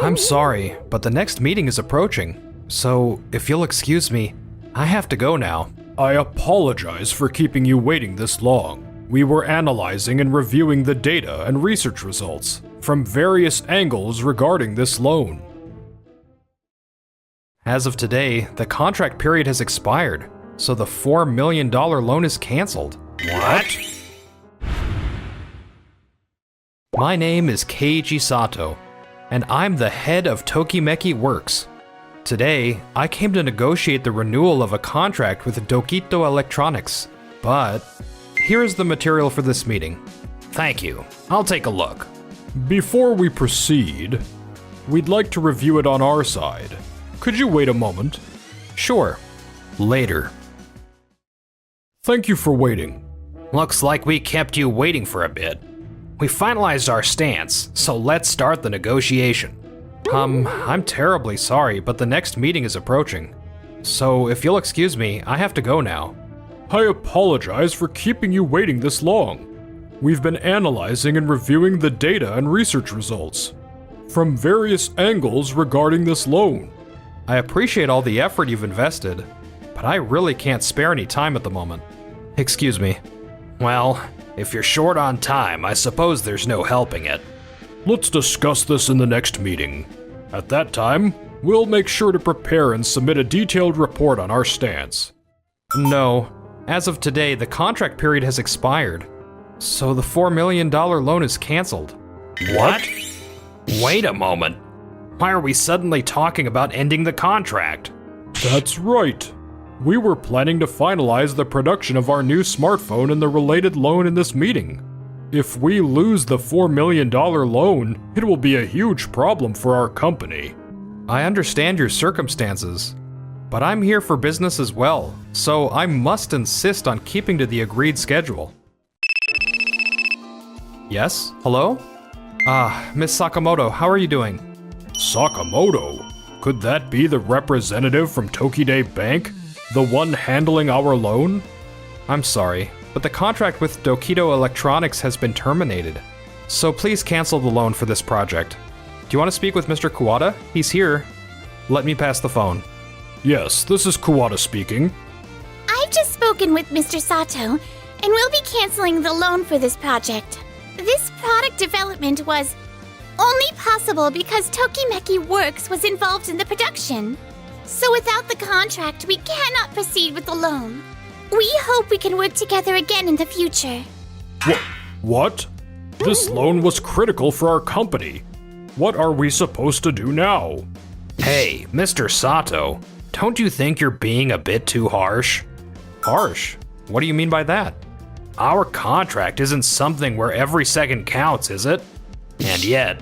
I'm sorry, but the next meeting is approaching. So, if you'll excuse me, I have to go now. I apologize for keeping you waiting this long. We were analyzing and reviewing the data and research results from various angles regarding this loan. As of today, the contract period has expired, so the $4 million loan is canceled. What? My name is Keiji Sato, and I'm the head of Tokimeki Works. Today, I came to negotiate the renewal of a contract with Dokito Electronics, but here's the material for this meeting. Thank you. I'll take a look. Before we proceed, we'd like to review it on our side. Could you wait a moment? Sure. Later. Thank you for waiting. Looks like we kept you waiting for a bit. We finalized our stance, so let's start the negotiation. I'm terribly sorry, but the next meeting is approaching. So if you'll excuse me, I have to go now. I apologize for keeping you waiting this long. We've been analyzing and reviewing the data and research results from various angles regarding this loan. I appreciate all the effort you've invested, but I really can't spare any time at the moment. Excuse me. Well, if you're short on time, I suppose there's no helping it. Let's discuss this in the next meeting. At that time, we'll make sure to prepare and submit a detailed report on our stance. No. As of today, the contract period has expired, so the $4 million loan is canceled. What? Wait a moment. Why are we suddenly talking about ending the contract? That's right. We were planning to finalize the production of our new smartphone and the related loan in this meeting. If we lose the $4 million loan, it will be a huge problem for our company. I understand your circumstances, but I'm here for business as well, so I must insist on keeping to the agreed schedule. Yes? Hello? Miss Sakamoto, how are you doing? Sakamoto? Could that be the representative from Tokide Bank? The one handling our loan? I'm sorry, but the contract with Dokito Electronics has been terminated. So please cancel the loan for this project. Do you want to speak with Mr. Kuwata? He's here. Let me pass the phone. Yes, this is Kuwata speaking. I've just spoken with Mr. Sato, and we'll be canceling the loan for this project. This product development was only possible because Tokimeki Works was involved in the production. So without the contract, we cannot proceed with the loan. We hope we can work together again in the future. What? This loan was critical for our company. What are we supposed to do now? Hey, Mr. Sato, don't you think you're being a bit too harsh? Harsh? What do you mean by that? Our contract isn't something where every second counts, is it? And yet,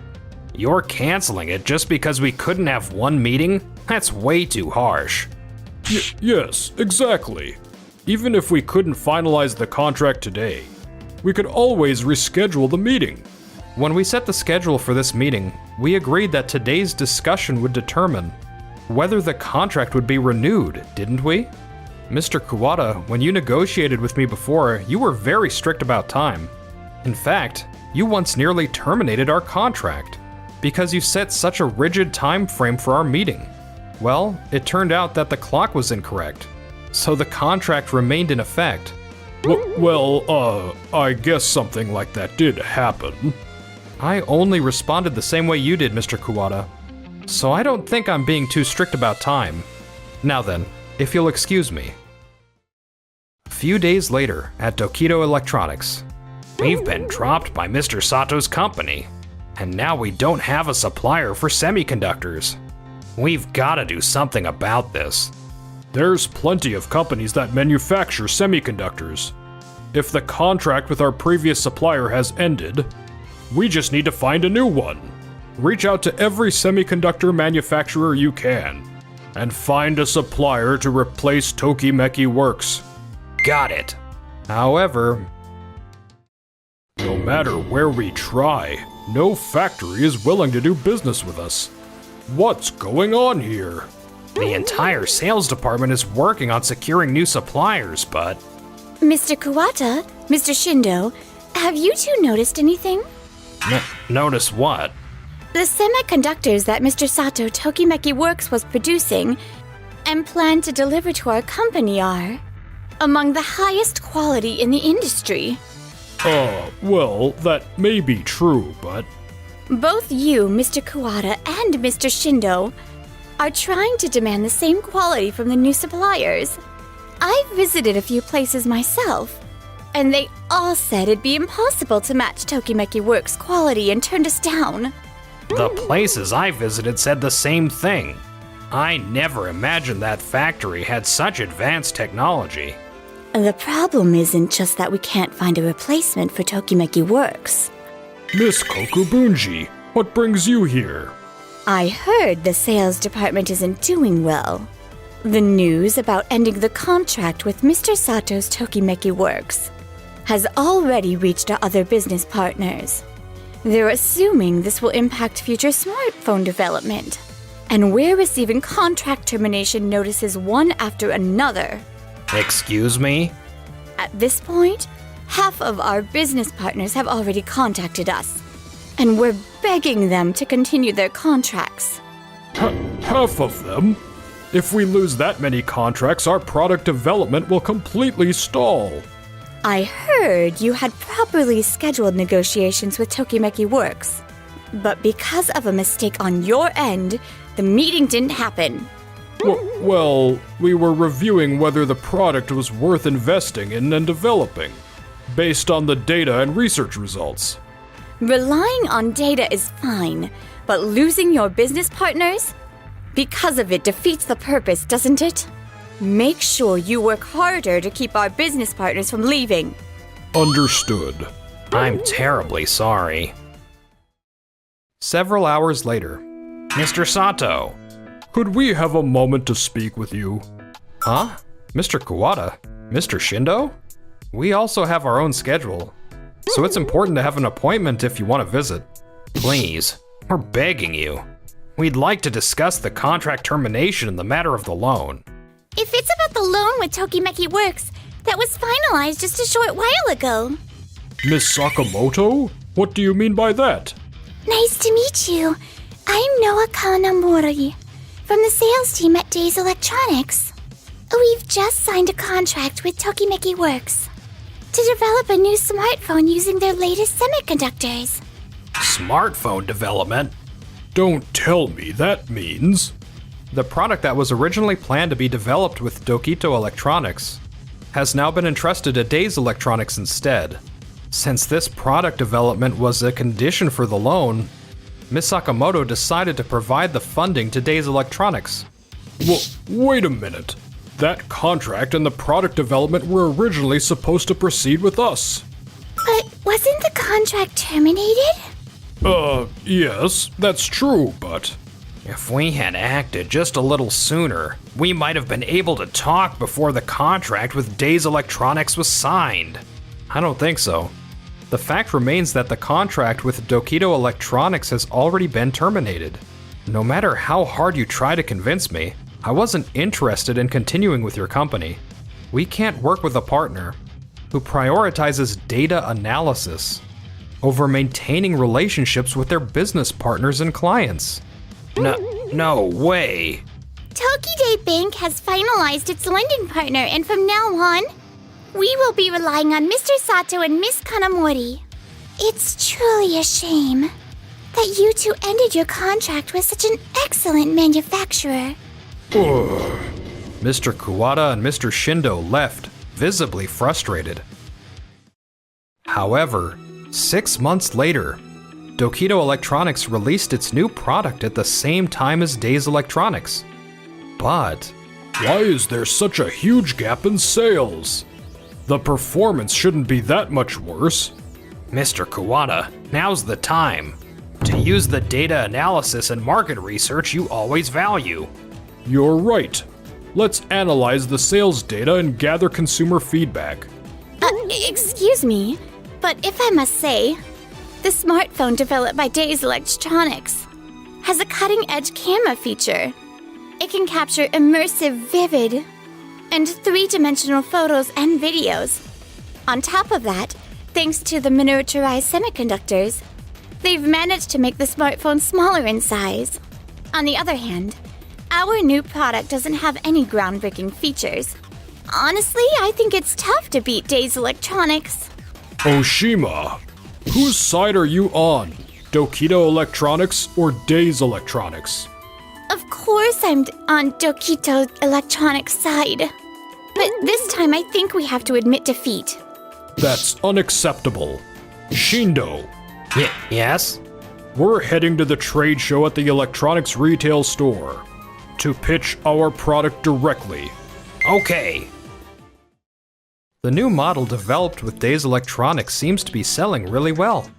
you're canceling it just because we couldn't have one meeting? That's way too harsh. Yes, exactly. Even if we couldn't finalize the contract today, we could always reschedule the meeting. When we set the schedule for this meeting, we agreed that today's discussion would determine whether the contract would be renewed, didn't we? Mr. Kuwata, when you negotiated with me before, you were very strict about time. In fact, you once nearly terminated our contract because you set such a rigid time frame for our meeting. Well, it turned out that the clock was incorrect, so the contract remained in effect. I guess something like that did happen. I only responded the same way you did, Mr. Kuwata, so I don't think I'm being too strict about time. Now then, if you'll excuse me. A few days later, at Dokito Electronics, we've been dropped by Mr. Sato's company, and now we don't have a supplier for semiconductors. We've got to do something about this. There's plenty of companies that manufacture semiconductors. If the contract with our previous supplier has ended, we just need to find a new one. Reach out to every semiconductor manufacturer you can, and find a supplier to replace Tokimeki Works. Got it. However, no matter where we try, no factory is willing to do business with us. What's going on here? The entire sales department is working on securing new suppliers, but... Mr. Kuwata, Mr. Shindo, have you two noticed anything? Notice what? The semiconductors that Mr. Sato Tokimeki Works was producing and planned to deliver to our company are among the highest quality in the industry. Well, that may be true, but... Both you, Mr. Kuwata, and Mr. Shindo are trying to demand the same quality from the new suppliers. I've visited a few places myself, and they all said it'd be impossible to match Tokimeki Works' quality and turned us down. The places I visited said the same thing. I never imagined that factory had such advanced technology. The problem isn't just that we can't find a replacement for Tokimeki Works. Miss Kokubunji, what brings you here? I heard the sales department isn't doing well. The news about ending the contract with Mr. Sato's Tokimeki Works has already reached our other business partners. They're assuming this will impact future smartphone development, and we're receiving contract termination notices one after another. Excuse me? At this point, half of our business partners have already contacted us, and we're begging them to continue their contracts. Half of them? If we lose that many contracts, our product development will completely stall. I heard you had properly scheduled negotiations with Tokimeki Works, but because of a mistake on your end, the meeting didn't happen. Well, we were reviewing whether the product was worth investing in and developing, based on the data and research results. Relying on data is fine, but losing your business partners? Because of it defeats the purpose, doesn't it? Make sure you work harder to keep our business partners from leaving. Understood. I'm terribly sorry. Several hours later. Mr. Sato. Could we have a moment to speak with you? Huh? Mr. Kuwata? Mr. Shindo? We also have our own schedule, so it's important to have an appointment if you want to visit. Please, we're begging you. We'd like to discuss the contract termination and the matter of the loan. If it's about the loan with Tokimeki Works, that was finalized just a short while ago. Miss Sakamoto? What do you mean by that? Nice to meet you. I'm Noa Kanamori from the sales team at Days Electronics. We've just signed a contract with Tokimeki Works to develop a new smartphone using their latest semiconductors. Smartphone development? Don't tell me that means... The product that was originally planned to be developed with Dokito Electronics has now been entrusted to Days Electronics instead. Since this product development was a condition for the loan, Ms. Sakamoto decided to provide the funding to Days Electronics. Wait a minute. That contract and the product development were originally supposed to proceed with us. But wasn't the contract terminated? Yes, that's true, but... If we had acted just a little sooner, we might have been able to talk before the contract with Days Electronics was signed. I don't think so. The fact remains that the contract with Dokito Electronics has already been terminated. No matter how hard you try to convince me, I wasn't interested in continuing with your company. We can't work with a partner who prioritizes data analysis over maintaining relationships with their business partners and clients. No way. Tokide Bank has finalized its lending partner, and from now on, we will be relying on Mr. Sato and Miss Kanamori. It's truly a shame that you two ended your contract with such an excellent manufacturer. Mr. Kuwata and Mr. Shindo left, visibly frustrated. However, 6 months later, Dokito Electronics released its new product at the same time as Days Electronics. But why is there such a huge gap in sales? The performance shouldn't be that much worse. Mr. Kuwata, now's the time to use the data analysis and market research you always value. You're right. Let's analyze the sales data and gather consumer feedback. Excuse me, but if I must say, the smartphone developed by Days Electronics has a cutting-edge camera feature. It can capture immersive, vivid, and three-dimensional photos and videos. On top of that, thanks to the miniaturized semiconductors, They've managed to make the smartphone smaller in size. On the other hand, our new product doesn't have any groundbreaking features. Honestly, I think it's tough to beat Days Electronics. Oshima, whose side are you on? Dokito Electronics or Days Electronics? Of course I'm on Dokito Electronics' side. But this time I think we have to admit defeat. That's unacceptable. Shindo, Yes? we're heading to the trade show at the electronics retail store to pitch our product directly. Okay. The new model developed with Days Electronics seems to be selling really well.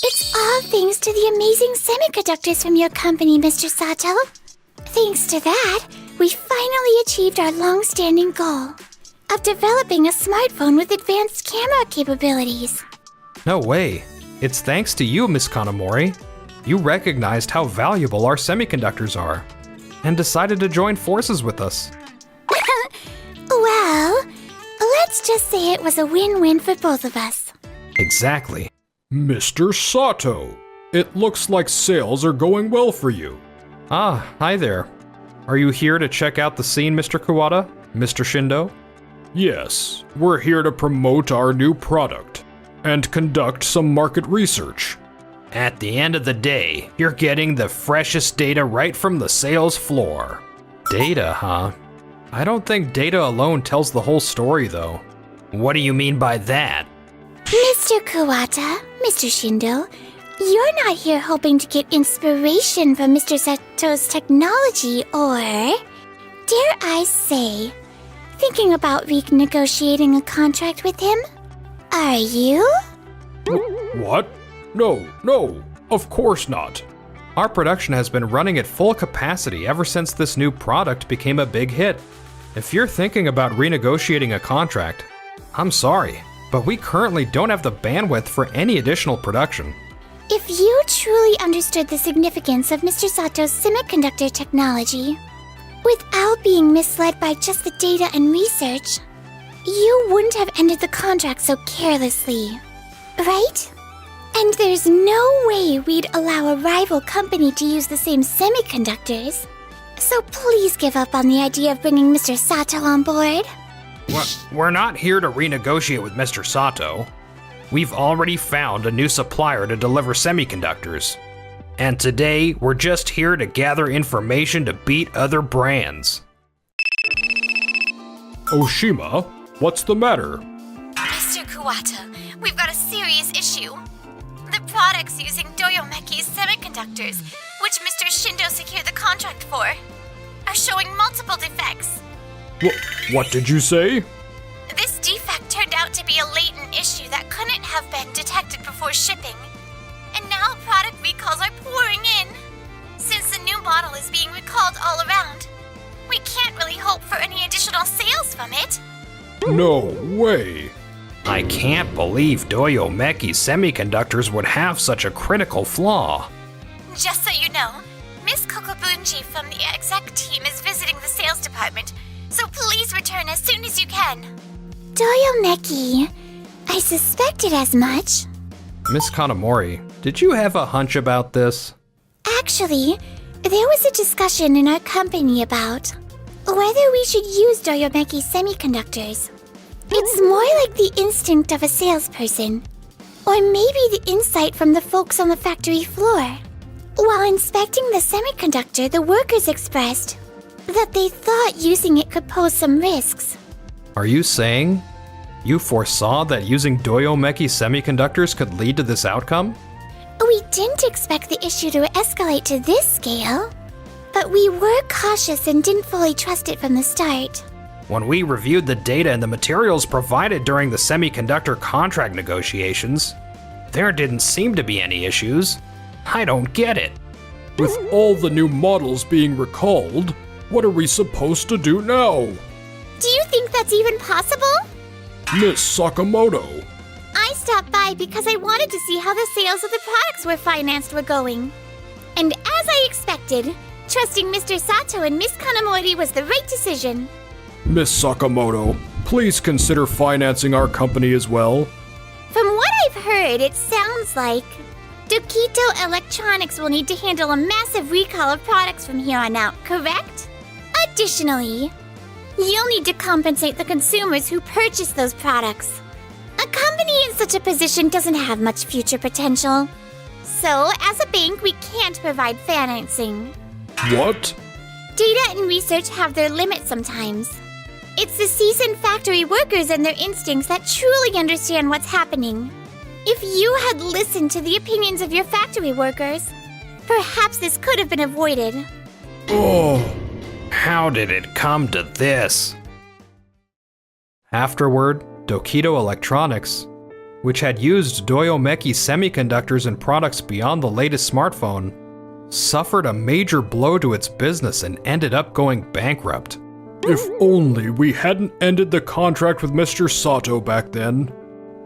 It's all thanks to the amazing semiconductors from your company, Mr. Sato. Thanks to that, we finally achieved our long-standing goal of developing a smartphone with advanced camera capabilities. No way. It's thanks to you, Miss Kanamori. You recognized how valuable our semiconductors are and decided to join forces with us. Well, let's just say it was a win-win for both of us. Exactly. Mr. Sato, it looks like sales are going well for you. Ah, hi there. Are you here to check out the scene, Mr. Kuwata? Mr. Shindo? Yes, we're here to promote our new product and conduct some market research. At the end of the day, you're getting the freshest data right from the sales floor. Data, huh? I don't think data alone tells the whole story, though. What do you mean by that? Mr. Kuwata, Mr. Shindo, you're not here hoping to get inspiration from Mr. Sato's technology or, dare I say, thinking about renegotiating a contract with him? Are you? What? No, of course not. Our production has been running at full capacity ever since this new product became a big hit. If you're thinking about renegotiating a contract, I'm sorry, but we currently don't have the bandwidth for any additional production. If you truly understood the significance of Mr. Sato's semiconductor technology, without being misled by just the data and research, you wouldn't have ended the contract so carelessly, right? And there's no way we'd allow a rival company to use the same semiconductors. So please give up on the idea of bringing Mr. Sato on board. We're not here to renegotiate with Mr. Sato. We've already found a new supplier to deliver semiconductors. And today, we're just here to gather information to beat other brands. Oshima, what's the matter? Mr. Kuwata, we've got a serious issue. The products using Doyomeki's semiconductors, which Mr. Shindo secured the contract for, are showing multiple defects. What did you say? This defect turned out to be a latent issue that couldn't have been detected before shipping. And now product recalls are pouring in. Since the new model is being recalled all around, we can't really hope for any additional sales from it. No way. I can't believe Doyomeki's semiconductors would have such a critical flaw. Just so you know, Miss Kokobunji from the exec team is visiting the sales department, so please return as soon as you can. Doyomeki, I suspected as much. Miss Kanamori, did you have a hunch about this? Actually, there was a discussion in our company about whether we should use Doyomeki semiconductors. It's more like the instinct of a salesperson, or maybe the insight from the folks on the factory floor. While inspecting the semiconductor, the workers expressed that they thought using it could pose some risks. Are you saying you foresaw that using Doyomeki semiconductors could lead to this outcome? We didn't expect the issue to escalate to this scale, but we were cautious and didn't fully trust it from the start. When we reviewed the data and the materials provided during the semiconductor contract negotiations, there didn't seem to be any issues. I don't get it. With all the new models being recalled, what are we supposed to do now? Do you think that's even possible? Miss Sakamoto. I stopped by because I wanted to see how the sales of the products we're financed were going. And as I expected, trusting Mr. Sato and Miss Kanamori was the right decision. Miss Sakamoto, please consider financing our company as well. From what I've heard, it sounds like Dokito Electronics will need to handle a massive recall of products from here on out, correct? Additionally, you'll need to compensate the consumers who purchase those products. A company in such a position doesn't have much future potential. So, as a bank, we can't provide financing. What? Data and research have their limits sometimes. It's the seasoned factory workers and their instincts that truly understand what's happening. If you had listened to the opinions of your factory workers, perhaps this could have been avoided. Oh, how did it come to this? Afterward, Dokito Electronics, which had used Doyomeki semiconductors and products beyond the latest smartphone, suffered a major blow to its business and ended up going bankrupt. If only we hadn't ended the contract with Mr. Sato back then.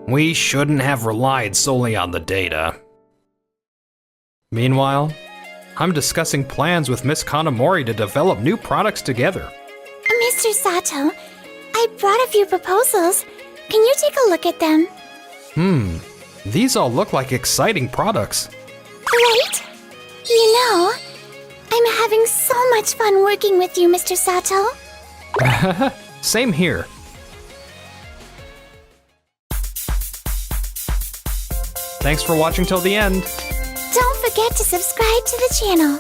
We shouldn't have relied solely on the data. Meanwhile, I'm discussing plans with Miss Kanamori to develop new products together. Mr. Sato, I brought a few proposals. Can you take a look at them? These all look like exciting products. Right? You know, I'm having so much fun working with you, Mr. Sato. Same here. Thanks for watching till the end. Don't forget to subscribe to the channel.